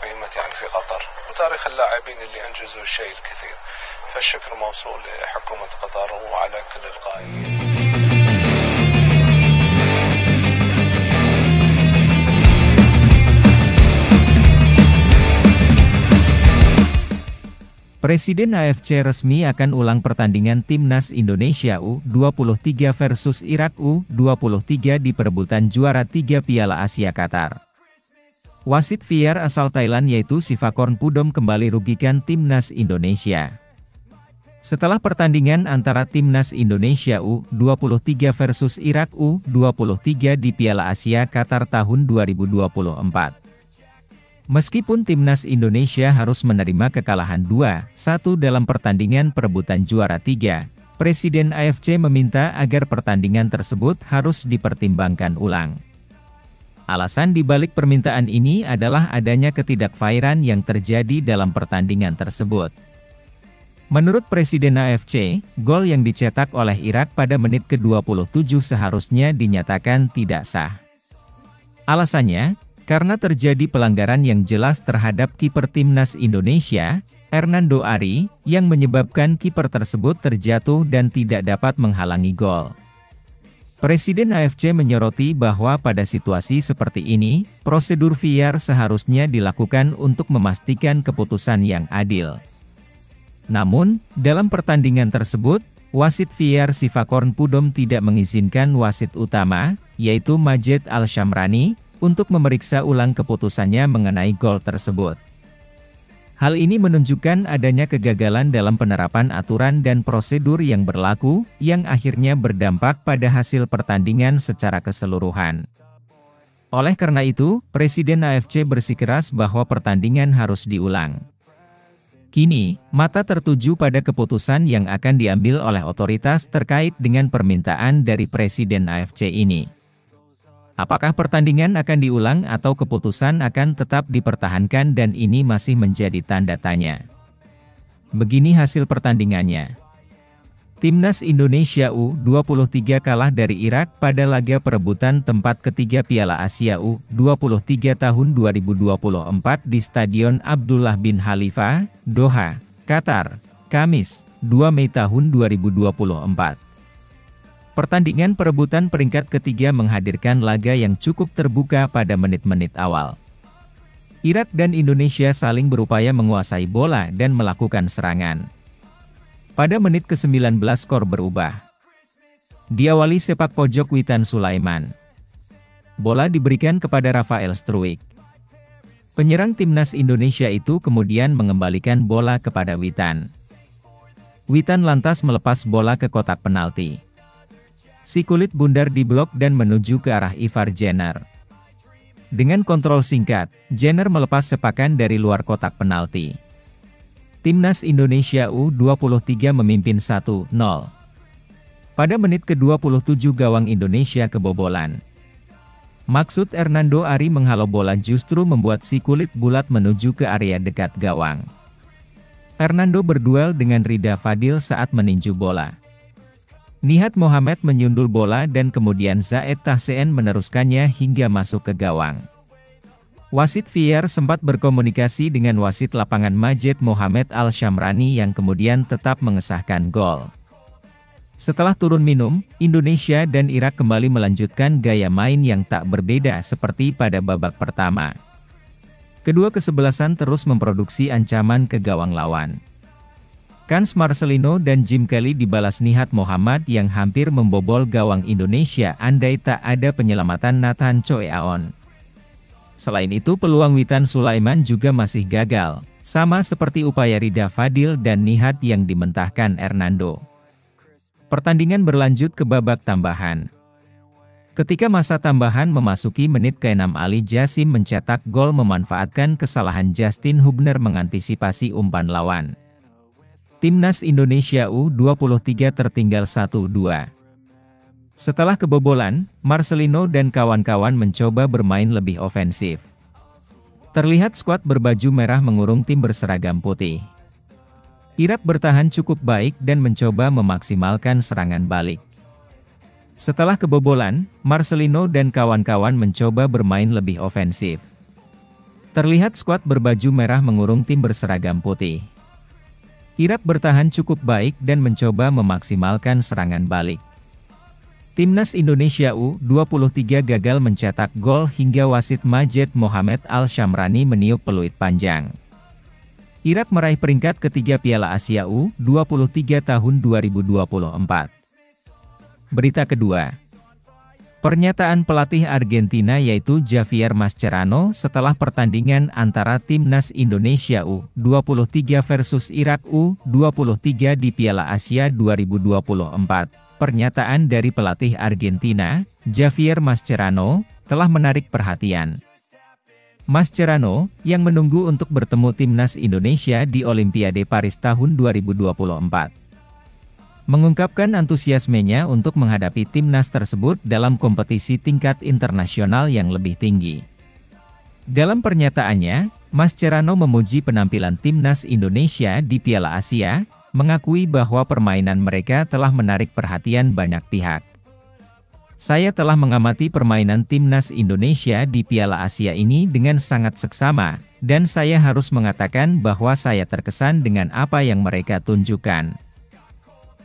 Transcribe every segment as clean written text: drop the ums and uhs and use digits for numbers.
أقيمت في قطر وتاريخ اللاعبين اللي أنجزوا الشيء الكثير، فالشكر موصول لحكومة قطر وعلى كل القائمين. Presiden AFC resmi akan ulang pertandingan Timnas Indonesia U23 versus Irak U23 di perebutan juara 3 Piala Asia Qatar. Wasit VAR asal Thailand yaitu Sivakorn Pudom kembali rugikan Timnas Indonesia. Setelah pertandingan antara Timnas Indonesia U23 versus Irak U23 di Piala Asia Qatar tahun 2024. Meskipun Timnas Indonesia harus menerima kekalahan 2-1 dalam pertandingan perebutan juara 3, Presiden AFC meminta agar pertandingan tersebut harus dipertimbangkan ulang. Alasan dibalik permintaan ini adalah adanya ketidakfairan yang terjadi dalam pertandingan tersebut. Menurut Presiden AFC, gol yang dicetak oleh Irak pada menit ke-27 seharusnya dinyatakan tidak sah. Alasannya, karena terjadi pelanggaran yang jelas terhadap kiper Timnas Indonesia, Hernando Ari, yang menyebabkan kiper tersebut terjatuh dan tidak dapat menghalangi gol. Presiden AFC menyoroti bahwa pada situasi seperti ini, prosedur VAR seharusnya dilakukan untuk memastikan keputusan yang adil. Namun, dalam pertandingan tersebut, wasit VAR Sivakorn Pudom tidak mengizinkan wasit utama, yaitu Majed Al-Shamrani, untuk memeriksa ulang keputusannya mengenai gol tersebut. Hal ini menunjukkan adanya kegagalan dalam penerapan aturan dan prosedur yang berlaku, yang akhirnya berdampak pada hasil pertandingan secara keseluruhan. Oleh karena itu, Presiden AFC bersikeras bahwa pertandingan harus diulang. Kini, mata tertuju pada keputusan yang akan diambil oleh otoritas terkait dengan permintaan dari Presiden AFC ini. Apakah pertandingan akan diulang atau keputusan akan tetap dipertahankan dan ini masih menjadi tanda tanya. Begini hasil pertandingannya. Timnas Indonesia U23 kalah dari Irak pada laga perebutan tempat ketiga Piala Asia U23 tahun 2024 di Stadion Abdullah bin Khalifa, Doha, Qatar, Kamis, 2 Mei tahun 2024. Pertandingan perebutan peringkat ketiga menghadirkan laga yang cukup terbuka pada menit-menit awal. Irak dan Indonesia saling berupaya menguasai bola dan melakukan serangan. Pada menit ke-19 skor berubah. Diawali sepak pojok Witan Sulaiman. Bola diberikan kepada Rafael Struijk. Penyerang Timnas Indonesia itu kemudian mengembalikan bola kepada Witan. Witan lantas melepas bola ke kotak penalti. Si kulit bundar diblok dan menuju ke arah Ivar Jenner. Dengan kontrol singkat, Jenner melepas sepakan dari luar kotak penalti. Timnas Indonesia U23 memimpin 1-0. Pada menit ke-27 gawang Indonesia kebobolan. Maksud Hernando Ari menghalau bola justru membuat si kulit bulat menuju ke area dekat gawang. Hernando berduel dengan Rida Fadil saat meninju bola. Nihat Mohamed menyundul bola dan kemudian Zaid Tahseen meneruskannya hingga masuk ke gawang. Wasit VAR sempat berkomunikasi dengan wasit lapangan Majed Mohamed Al-Shamrani yang kemudian tetap mengesahkan gol. Setelah turun minum, Indonesia dan Irak kembali melanjutkan gaya main yang tak berbeda seperti pada babak pertama. Kedua kesebelasan terus memproduksi ancaman ke gawang lawan. Kans Marcelino dan Jim Kelly dibalas Nihat Mohamad yang hampir membobol gawang Indonesia andai tak ada penyelamatan Nathan Choeaon. Selain itu peluang Witan Sulaiman juga masih gagal, sama seperti upaya Rida Fadil dan Nihat yang dimentahkan Hernando. Pertandingan berlanjut ke babak tambahan. Ketika masa tambahan memasuki menit ke-6 Ali Jasim mencetak gol memanfaatkan kesalahan Justin Hubner mengantisipasi umpan lawan. Timnas Indonesia U23 tertinggal 1-2. Setelah kebobolan, Marcelino dan kawan-kawan mencoba bermain lebih ofensif. Terlihat skuad berbaju merah mengurung tim berseragam putih. Irak bertahan cukup baik dan mencoba memaksimalkan serangan balik. Setelah kebobolan, Marcelino dan kawan-kawan mencoba bermain lebih ofensif. Terlihat skuad berbaju merah mengurung tim berseragam putih. Irak bertahan cukup baik dan mencoba memaksimalkan serangan balik. Timnas Indonesia U23 gagal mencetak gol hingga wasit Majed Mohamed Al-Shamrani meniup peluit panjang. Irak meraih peringkat ketiga Piala Asia U23 tahun 2024. Berita kedua. Pernyataan pelatih Argentina yaitu Javier Mascherano setelah pertandingan antara Timnas Indonesia U23 versus Irak U23 di Piala Asia 2024. Pernyataan dari pelatih Argentina, Javier Mascherano, telah menarik perhatian. Mascherano, yang menunggu untuk bertemu Timnas Indonesia di Olimpiade Paris tahun 2024, mengungkapkan antusiasmenya untuk menghadapi timnas tersebut dalam kompetisi tingkat internasional yang lebih tinggi. Dalam pernyataannya, Mascherano memuji penampilan Timnas Indonesia di Piala Asia, mengakui bahwa permainan mereka telah menarik perhatian banyak pihak. Saya telah mengamati permainan Timnas Indonesia di Piala Asia ini dengan sangat seksama, dan saya harus mengatakan bahwa saya terkesan dengan apa yang mereka tunjukkan.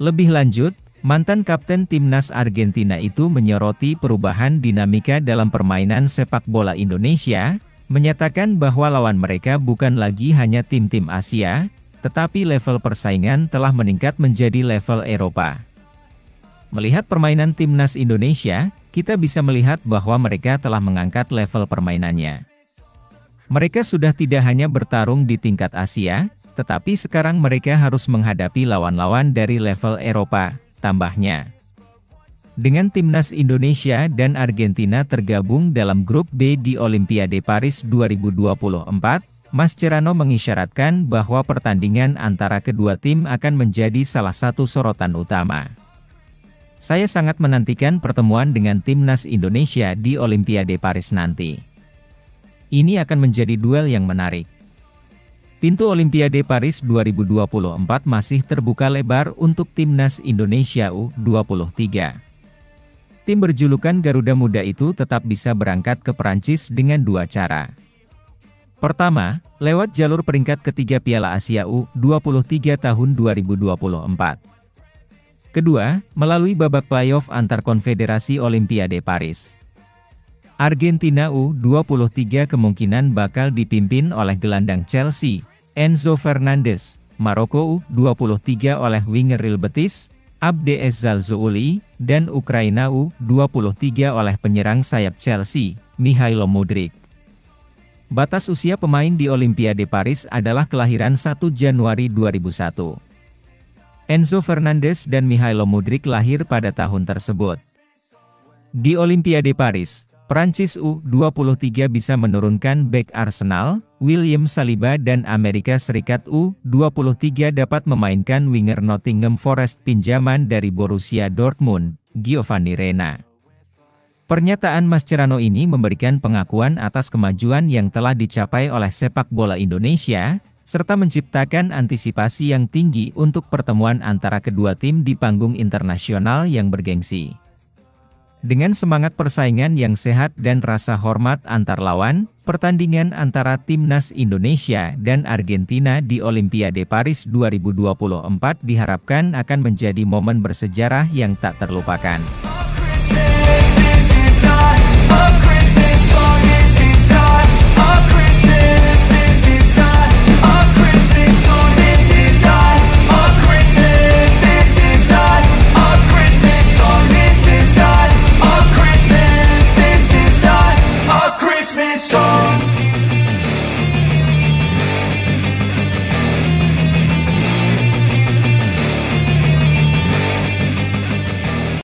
Lebih lanjut, mantan kapten Timnas Argentina itu menyoroti perubahan dinamika dalam permainan sepak bola Indonesia, menyatakan bahwa lawan mereka bukan lagi hanya tim-tim Asia, tetapi level persaingan telah meningkat menjadi level Eropa. Melihat permainan Timnas Indonesia, kita bisa melihat bahwa mereka telah mengangkat level permainannya. Mereka sudah tidak hanya bertarung di tingkat Asia, tetapi sekarang mereka harus menghadapi lawan-lawan dari level Eropa, tambahnya. Dengan Timnas Indonesia dan Argentina tergabung dalam grup B di Olimpiade Paris 2024, Mascherano mengisyaratkan bahwa pertandingan antara kedua tim akan menjadi salah satu sorotan utama. Saya sangat menantikan pertemuan dengan Timnas Indonesia di Olimpiade Paris nanti. Ini akan menjadi duel yang menarik. Pintu Olimpiade Paris 2024 masih terbuka lebar untuk Timnas Indonesia U23. Tim berjulukan Garuda Muda itu tetap bisa berangkat ke Perancis dengan dua cara. Pertama, lewat jalur peringkat ketiga Piala Asia U23 tahun 2024. Kedua, melalui babak playoff antar konfederasi Olimpiade Paris. Argentina U23 kemungkinan bakal dipimpin oleh gelandang Chelsea, Enzo Fernandez, Maroko U23 oleh winger Real Betis, Abdes Zalzouli, dan Ukraina U23 oleh penyerang sayap Chelsea, Mikhailo Mudryk. Batas usia pemain di Olimpiade Paris adalah kelahiran 1 Januari 2001. Enzo Fernandez dan Mikhailo Mudryk lahir pada tahun tersebut. Di Olimpiade Paris, Prancis U23 bisa menurunkan bek Arsenal, William Saliba dan Amerika Serikat U23 dapat memainkan winger Nottingham Forest pinjaman dari Borussia Dortmund, Giovanni Reyna. Pernyataan Mascherano ini memberikan pengakuan atas kemajuan yang telah dicapai oleh sepak bola Indonesia, serta menciptakan antisipasi yang tinggi untuk pertemuan antara kedua tim di panggung internasional yang bergengsi. Dengan semangat persaingan yang sehat dan rasa hormat antar lawan, pertandingan antara Timnas Indonesia dan Argentina di Olimpiade Paris 2024 diharapkan akan menjadi momen bersejarah yang tak terlupakan.